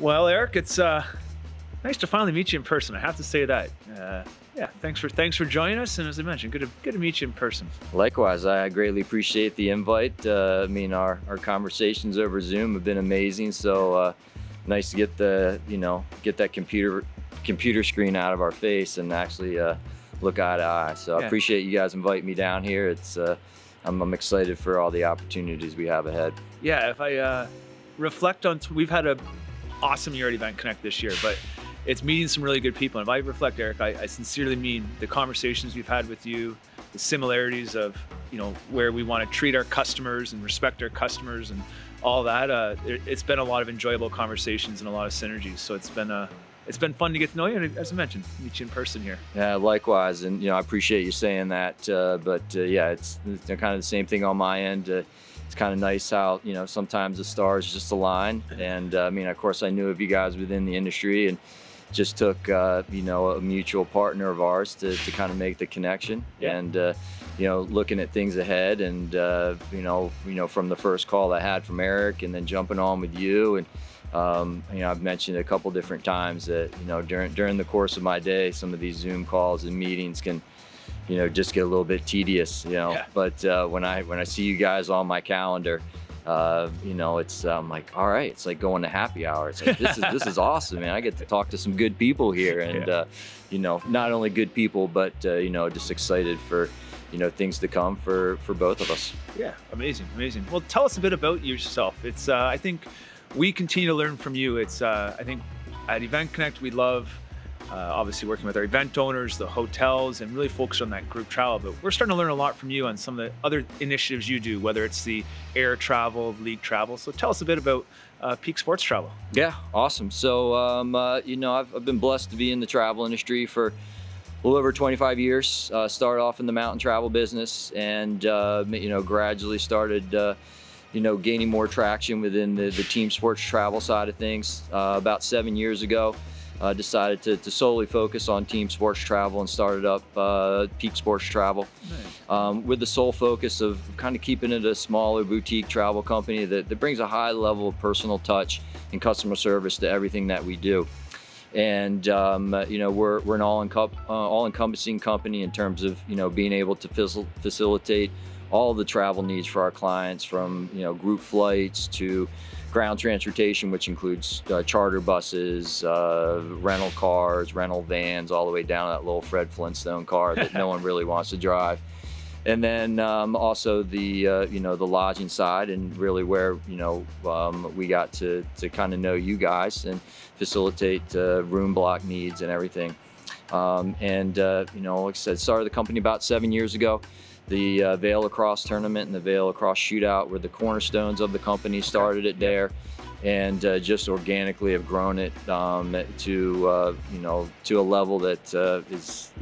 Well, Eric, it's nice to finally meet you in person. I have to say that. Yeah, thanks for joining us. And as I mentioned, good to meet you in person. Likewise, I greatly appreciate the invite. I mean, our conversations over Zoom have been amazing. So nice to get get that computer screen out of our face and actually look eye to eye. So I appreciate you guys inviting me down here. It's I'm excited for all the opportunities we have ahead. Yeah, if I reflect on, we've had an awesome year at EventConnect this year, but it's meeting some really good people. And if I reflect, Eric, I sincerely mean the conversations we've had with you, the similarities of, where we want to treat our customers and respect our customers and all that. It's been a lot of enjoyable conversations and a lot of synergies. So it's been fun to get to know you, and as I mentioned, meet you in person here. Yeah, likewise, and I appreciate you saying that. Yeah, it's kind of the same thing on my end. It's kind of nice how sometimes the stars just align, and I mean, of course, I knew of you guys within the industry, and just took a mutual partner of ours to kind of make the connection. Yeah. And looking at things ahead, and from the first call I had from Erik, and then jumping on with you, and I've mentioned a couple different times that during the course of my day, some of these Zoom calls and meetings can just get a little bit tedious. Yeah. But when I see you guys on my calendar, it's like, all right, it's like going to happy hour. It's like, this is awesome, man. I get to talk to some good people here, and not only good people, but just excited for things to come for both of us. Yeah, amazing. Well, tell us a bit about yourself. It's I think we continue to learn from you. It's I think at EventConnect we love obviously working with our event owners, the hotels, and really focus on that group travel. But we're starting to learn a lot from you on some of the other initiatives you do, whether it's the air travel, league travel. So tell us a bit about Peak Sports Travel. Yeah, awesome. So I've been blessed to be in the travel industry for a little over 25 years. Started off in the mountain travel business, and gradually started gaining more traction within the team sports travel side of things. About 7 years ago, decided to solely focus on team sports travel and started up Peak Sports Travel. Nice. With the sole focus of kind of keeping it a smaller boutique travel company that brings a high level of personal touch and customer service to everything that we do. And we're an all-encompassing company in terms of being able to facilitate all the travel needs for our clients, from group flights to ground transportation, which includes charter buses, rental cars, rental vans, all the way down to that little Fred Flintstone car that no one really wants to drive. And then also the the lodging side, and really where we got to kind of know you guys and facilitate room block needs and everything. Like I said, started the company about 7 years ago. The Vail Lacrosse tournament and the Vail Lacrosse shootout were the cornerstones of the company. Started it there, and just organically have grown it to a level that is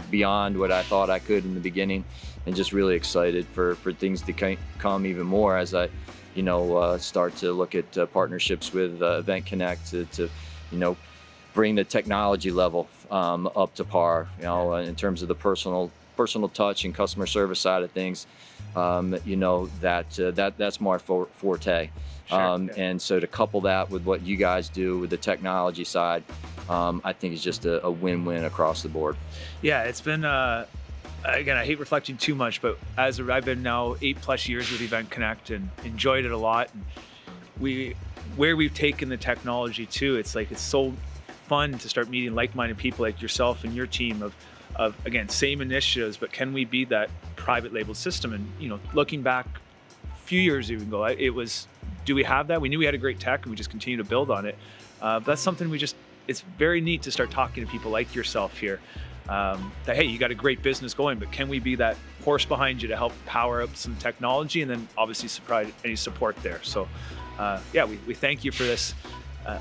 beyond what I thought I could in the beginning, and just really excited for things to come even more as I start to look at partnerships with EventConnect to bring the technology level up to par, in terms of the personal touch and customer service side of things. That's my forte. Sure. And so to couple that with what you guys do with the technology side, I think it's just a win-win across the board. Yeah, it's been again, I hate reflecting too much, but as I've been now 8+ years with EventConnect and enjoyed it a lot. And where we've taken the technology to, it's so fun to start meeting like-minded people like yourself and your team of again, same initiatives, but can we be that private label system? And looking back a few years even ago, it was, do we have that? We knew we had a great tech, and we just continue to build on it. But that's something it's very neat to start talking to people like yourself here. That, hey, you got a great business going, but can we be that horse behind you to help power up some technology, and then obviously provide any support there? So yeah, we thank you for this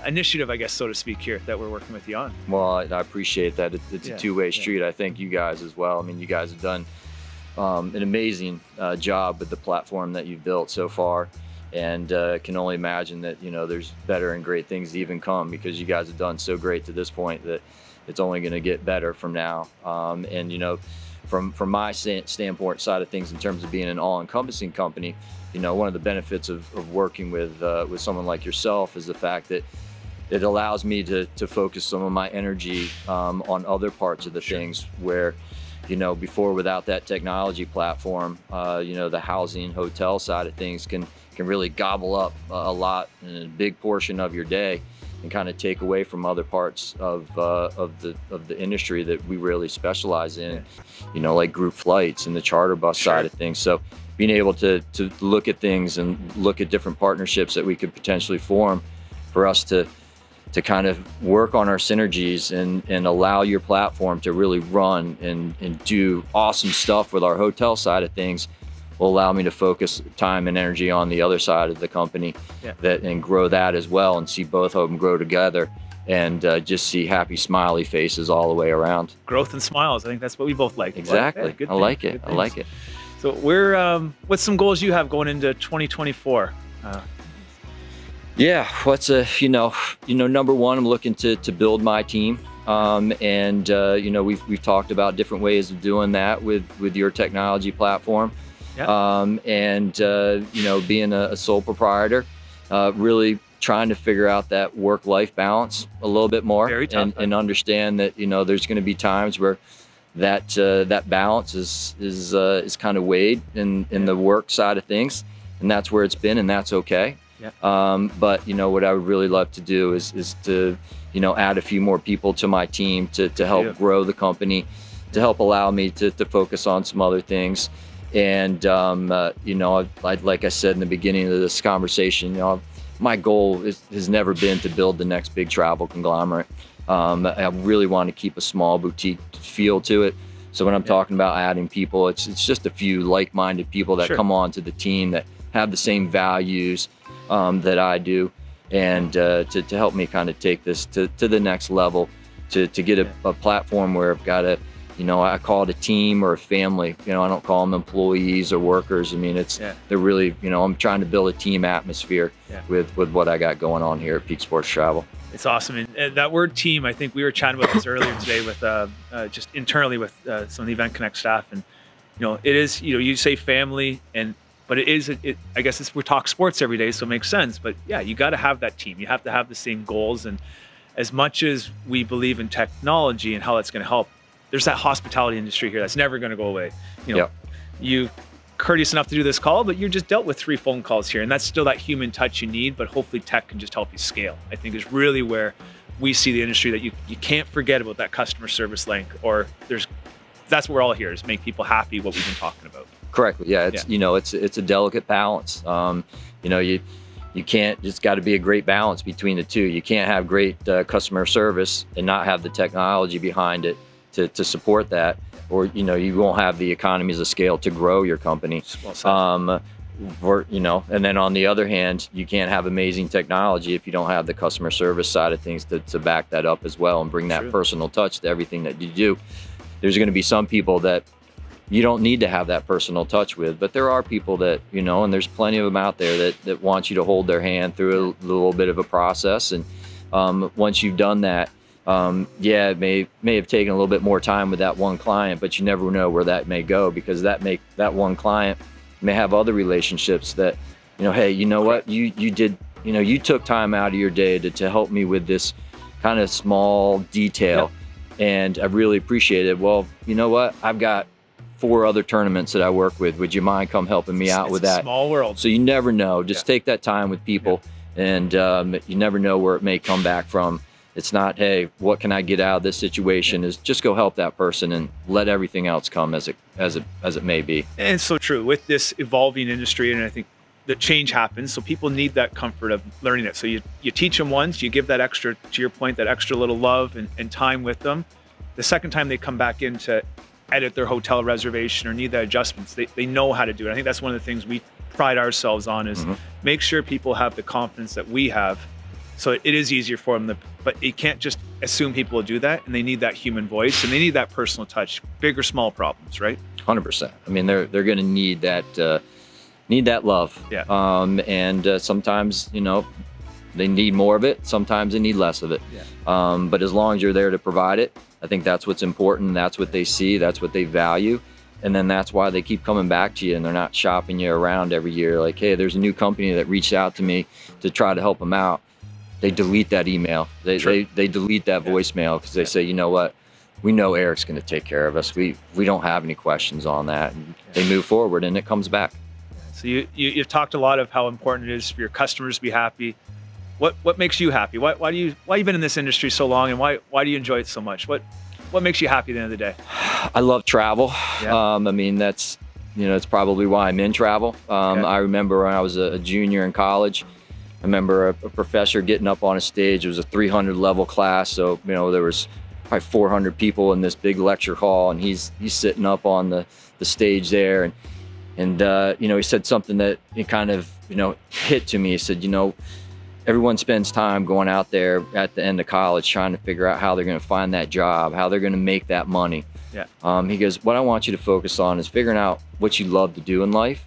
initiative, I guess, so to speak, here that we're working with you on. Well, I appreciate that. It's a two-way street. I thank you guys as well. I mean, you guys have done an amazing job with the platform that you've built so far, and can only imagine that there's better and great things to even come, because you guys have done so great to this point that it's only going to get better from now. And from my standpoint side of things, in terms of being an all-encompassing company, one of the benefits of working with someone like yourself is the fact that it allows me to focus some of my energy on other parts of the things where, you know, before, without that technology platform, you know, the housing, hotel side of things can really gobble up a lot and a big portion of your day, and kind of take away from other parts of the industry that we really specialize in, you know, like group flights and the charter bus side of things. So being able to look at things and look at different partnerships that we could potentially form for us to kind of work on our synergies and allow your platform to really run and do awesome stuff with our hotel side of things will allow me to focus time and energy on the other side of the company, and grow that as well, and see both of them grow together, and just see happy, smiley faces all the way around. Growth and smiles. I think that's what we both like. Exactly. Yeah, I like it. I like it. So what's some goals you have going into 2024? Yeah, what's you know, number one, I'm looking to build my team. And you know, we've talked about different ways of doing that with your technology platform. And you know, being a sole proprietor, really trying to figure out that work-life balance a little bit more. Very tough, and understand that, you know, there's going to be times where that balance is kind of weighed in the work side of things, and that's where it's been, and that's okay. But you know, what I would really love to do is to, you know, add a few more people to my team to help grow the company, to help allow me to focus on some other things. And you know, like I said in the beginning of this conversation, you know, my goal has never been to build the next big travel conglomerate. I really want to keep a small boutique feel to it. So when I'm talking about adding people, it's just a few like-minded people that come on to the team that have the same values that I do, and to help me kind of take this to the next level, to get a platform where I've got you know, I call it a team or a family. You know, I don't call them employees or workers. I mean, they're really, you know, I'm trying to build a team atmosphere with what I got going on here at Peak Sports Travel. It's awesome. And that word team, I think we were chatting about this earlier today with just internally with some of the EventConnect staff. And, you know, it is, you know, you say family, but it is, I guess we talk sports every day, so it makes sense. But yeah, you got to have that team. You have to have the same goals. And as much as we believe in technology and how that's going to help, there's that hospitality industry here that's never going to go away. You know, you courteous enough to do this call, but you just dealt with 3 phone calls here, and that's still that human touch you need. But hopefully tech can just help you scale. I think is really where we see the industry, that you can't forget about that customer service link, or that's what we're all here, is make people happy, what we've been talking about. Correctly. Yeah. It's, you know, it's a delicate balance. You know, you can't, it's got to be a great balance between the two. You can't have great customer service and not have the technology behind it to support that, or, you know, you won't have the economies of scale to grow your company. You know, and then on the other hand, you can't have amazing technology if you don't have the customer service side of things to back that up as well, and bring that personal touch to everything that you do. There's going to be some people that you don't need to have that personal touch with, but there are people that, you know, and there's plenty of them out there that want you to hold their hand through a little bit of a process. And once you've done that, yeah, it may have taken a little bit more time with that one client, but you never know where that may go, because that one client may have other relationships that, you know, hey, you know what, you did, you know, you took time out of your day to help me with this kind of small detail, and I really appreciate it. Well, you know what, I've got 4 other tournaments that I work with. Would you mind come helping me out with that? Small world. So you never know. Just take that time with people, and you never know where it may come back from. It's not, hey, what can I get out of this situation? Is just go help that person and let everything else come as it may be. And it's so true with this evolving industry, and I think that change happens, so people need that comfort of learning it. So you teach them once, you give that extra, to your point, that extra little love and time with them. The second time they come back in to edit their hotel reservation or need the adjustments, they know how to do it. I think that's one of the things we pride ourselves on, is make sure people have the confidence that we have, so it is easier for them. But you can't just assume people will do that, and they need that human voice, and they need that personal touch, big or small problems, right? 100%. I mean, they're going to need that love. And sometimes, you know, they need more of it. Sometimes they need less of it. But as long as you're there to provide it, I think that's what's important. That's what they see. That's what they value. And then that's why they keep coming back to you, and they're not shopping you around every year. Like, hey, there's a new company that reached out to me to try to help them out. they delete that email. They delete that voicemail because they say, you know what, we know Erik's going to take care of us. We don't have any questions on that. And they move forward, and it comes back. So you've talked a lot of how important it is for your customers to be happy. What makes you happy? Why you been in this industry so long, and why do you enjoy it so much? What makes you happy at the end of the day? I love travel. Yeah. I mean, that's, it's probably why I'm in travel. I remember when I was a junior in college, I remember a professor getting up on a stage. It was a 300 level class, so there was probably 400 people in this big lecture hall, and he's sitting up on the stage there, and he said something that it kind of hit to me. He said, everyone spends time going out there at the end of college trying to figure out how they're going to find that job, how they're going to make that money. Yeah. He goes, what I want you to focus on is figuring out what you love to do in life,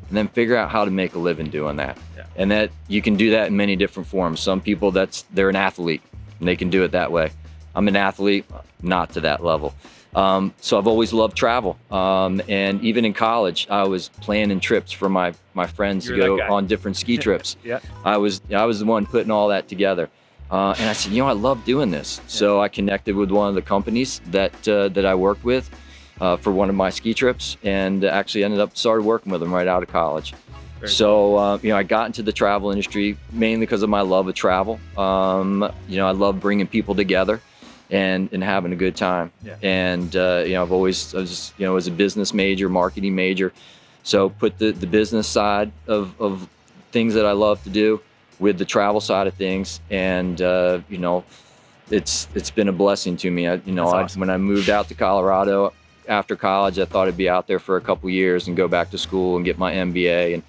and then figure out how to make a living doing that. Yeah. And that you can do that in many different forms. Some people, they're an athlete and they can do it that way. I'm an athlete, not to that level. So I've always loved travel. And even in college, I was planning trips for my friends to go on different ski trips. Yeah. I was the one putting all that together. And I said, I love doing this. Yeah. So I connected with one of the companies that I worked with for one of my ski trips, and actually started working with them right out of college. So, I got into the travel industry mainly because of my love of travel. I love bringing people together and having a good time. Yeah. And, I was a business major, marketing major. So put the business side of things that I love to do with the travel side of things. And, it's been a blessing to me. Awesome. When I moved out to Colorado after college, I thought I'd be out there for a couple years and go back to school and get my MBA. And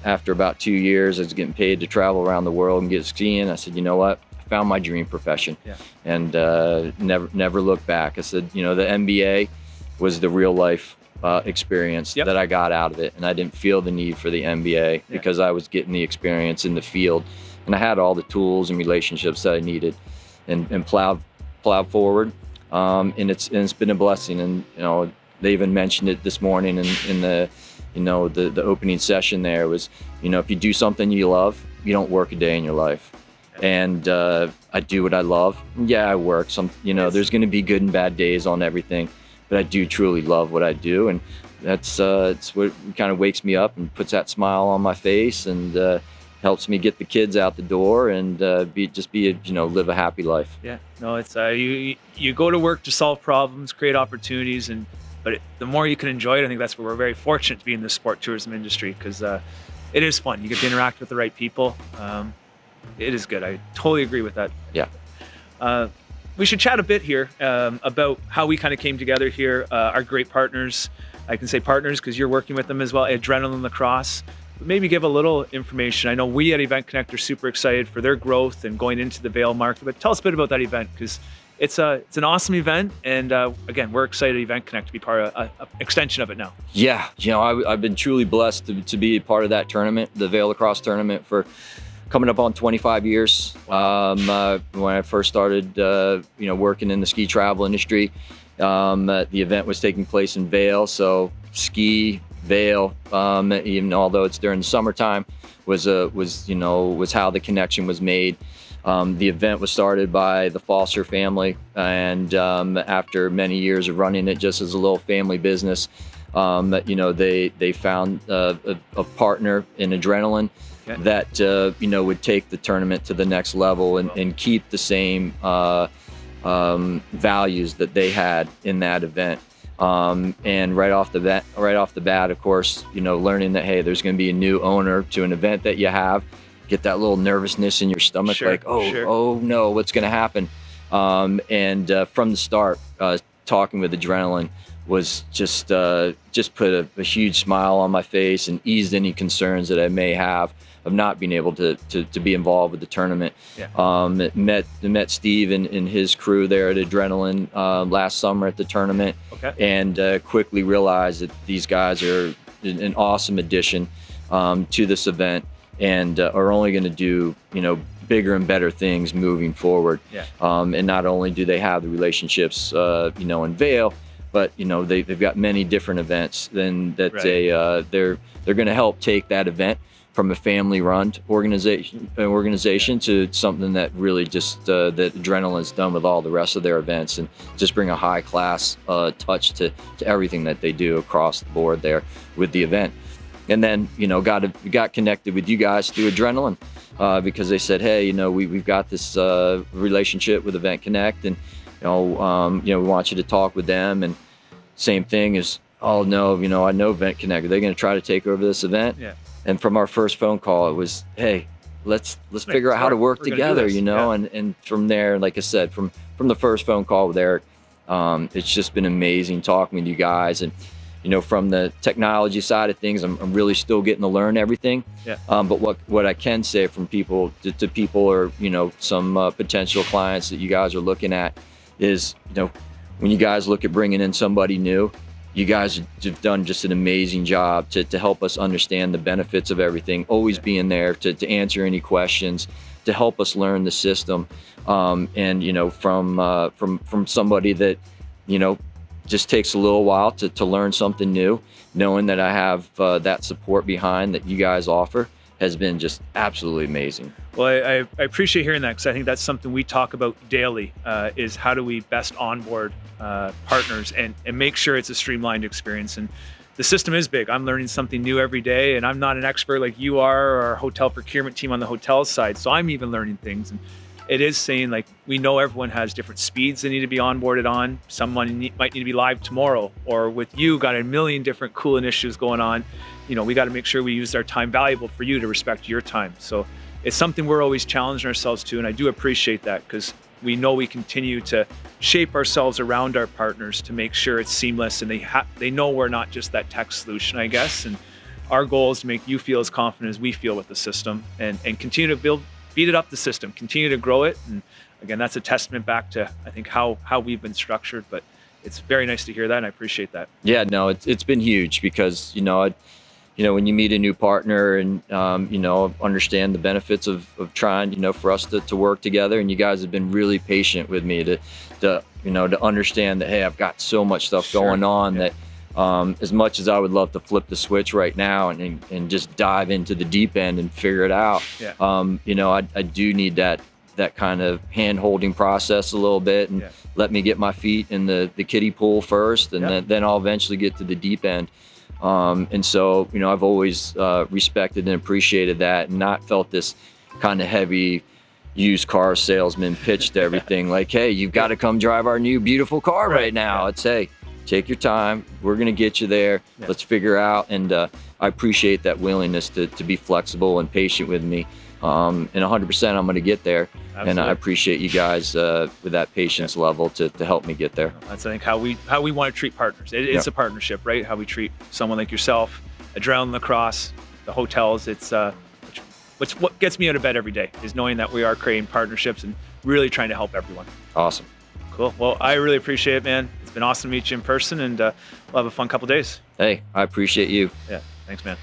after about 2 years, I was getting paid to travel around the world and get skiing. I said, you know what? I found my dream profession. Yeah. And never looked back. I said, the MBA was the real life experience that I got out of it. And I didn't feel the need for the MBA because I was getting the experience in the field. And I had all the tools and relationships that I needed and plowed forward. And it's been a blessing. And, they even mentioned it this morning in the opening session there was, if you do something you love, you don't work a day in your life. And I do what I love. Yeah, I work. There's going to be good and bad days on everything, but I do truly love what I do. And it's what kind of wakes me up and puts that smile on my face and helps me get the kids out the door and live a happy life. Yeah, no, it's you go to work to solve problems, create opportunities, but the more you can enjoy it, I think that's where we're very fortunate to be in the sport tourism industry, because it is fun. You get to interact with the right people. It is good. I totally agree with that. Yeah. We should chat a bit here about how we kind of came together here. Our great partners, I can say partners because you're working with them as well, Adrenaline Lacrosse. Maybe give a little information. I know we at EventConnect are super excited for their growth and going into the Vail market, but tell us a bit about that event, because it's an awesome event, and again, we're excited at EventConnect to be part of an extension of it now. Yeah, I've been truly blessed to be a part of that tournament, the Vail Lacrosse tournament, for coming up on 25 years. When I first started, working in the ski travel industry, the event was taking place in Vail, so ski Vail, even although it's during the summertime, was how the connection was made. The event was started by the Foster family, and after many years of running it just as a little family business, they found a partner in Adrenaline that would take the tournament to the next level and keep the same values that they had in that event. And right off the bat, of course, learning that, hey, there's going to be a new owner to an event that you have, get that little nervousness in your stomach, oh no, what's going to happen? And from the start, talking with Adrenaline was just put a huge smile on my face and eased any concerns that I may have of not being able to be involved with the tournament. Yeah. Met Steve and his crew there at Adrenaline last summer at the tournament, and quickly realized that these guys are an awesome addition to this event, and are only going to do bigger and better things moving forward. Yeah. And not only do they have the relationships in Vail, but they've got many different events then that they're going to help take that event from a family-run organization to something that really just that Adrenaline's done with all the rest of their events, and just bring a high-class touch to everything that they do across the board there with the event. And then, you know, got connected with you guys through Adrenaline because they said, hey, you know, we've got this relationship with EventConnect, and you know, we want you to talk with them. And same thing as, oh no, you know, I know EventConnect. Are they going to try to take over this event? Yeah. And from our first phone call, it was, hey, let's figure out how to work together, you know. Yeah. And from there, like I said, from the first phone call with Erik, it's just been amazing talking with you guys. And you know, from the technology side of things, I'm really still getting to learn everything. Yeah. But what I can say from people to people, or you know, some potential clients that you guys are looking at, is, you know, when you guys look at bringing in somebody new, you guys have done just an amazing job to help us understand the benefits of everything, always being there to answer any questions, to help us learn the system. And, you know, from somebody that, you know, just takes a little while to learn something new, knowing that I have that support behind that you guys offer has been just absolutely amazing. Well, I appreciate hearing that, because I think that's something we talk about daily, is how do we best onboard partners and make sure it's a streamlined experience. And the system is big. I'm learning something new every day, and I'm not an expert like you are, or our hotel procurement team on the hotel side. So I'm even learning things. And it is saying, like, we know everyone has different speeds they need to be onboarded on. Someone might need to be live tomorrow, or with you got a million different cool initiatives going on. You know, we got to make sure we use our time valuable for you to respect your time. So it's something we're always challenging ourselves to, and I do appreciate that, because we know we continue to shape ourselves around our partners to make sure it's seamless, and they know we're not just that tech solution, I guess. And our goal is to make you feel as confident as we feel with the system, and continue to beat it up the system, continue to grow it. And again, that's a testament back to, I think, how we've been structured. But it's very nice to hear that, and I appreciate that. Yeah, no, it's been huge, because you know, when you meet a new partner and you know, understand the benefits of trying, you know, for us to work together, and you guys have been really patient with me to you know, to understand that, hey, I've got so much stuff going on that as much as I would love to flip the switch right now and just dive into the deep end and figure it out, you know, I do need that kind of hand-holding process a little bit, and let me get my feet in the kiddie pool first, and then I'll eventually get to the deep end. And so, you know, I've always respected and appreciated that, and not felt this kind of heavy used car salesman pitch to everything like, hey, you've got to come drive our new beautiful car right now. It's, hey, take your time. We're going to get you there. Let's figure out. And I appreciate that willingness to be flexible and patient with me. And 100% I'm going to get there. Absolutely. And I appreciate you guys with that patience level to help me get there. That's, I think, how we want to treat partners. It's a partnership, right? How we treat someone like yourself, Adrenaline Lacrosse, the hotels. It's what gets me out of bed every day, is knowing that we are creating partnerships and really trying to help everyone. Awesome. Cool. Well, I really appreciate it, man. It's been awesome to meet you in person, and we'll have a fun couple days. Hey, I appreciate you. Yeah. Thanks, man.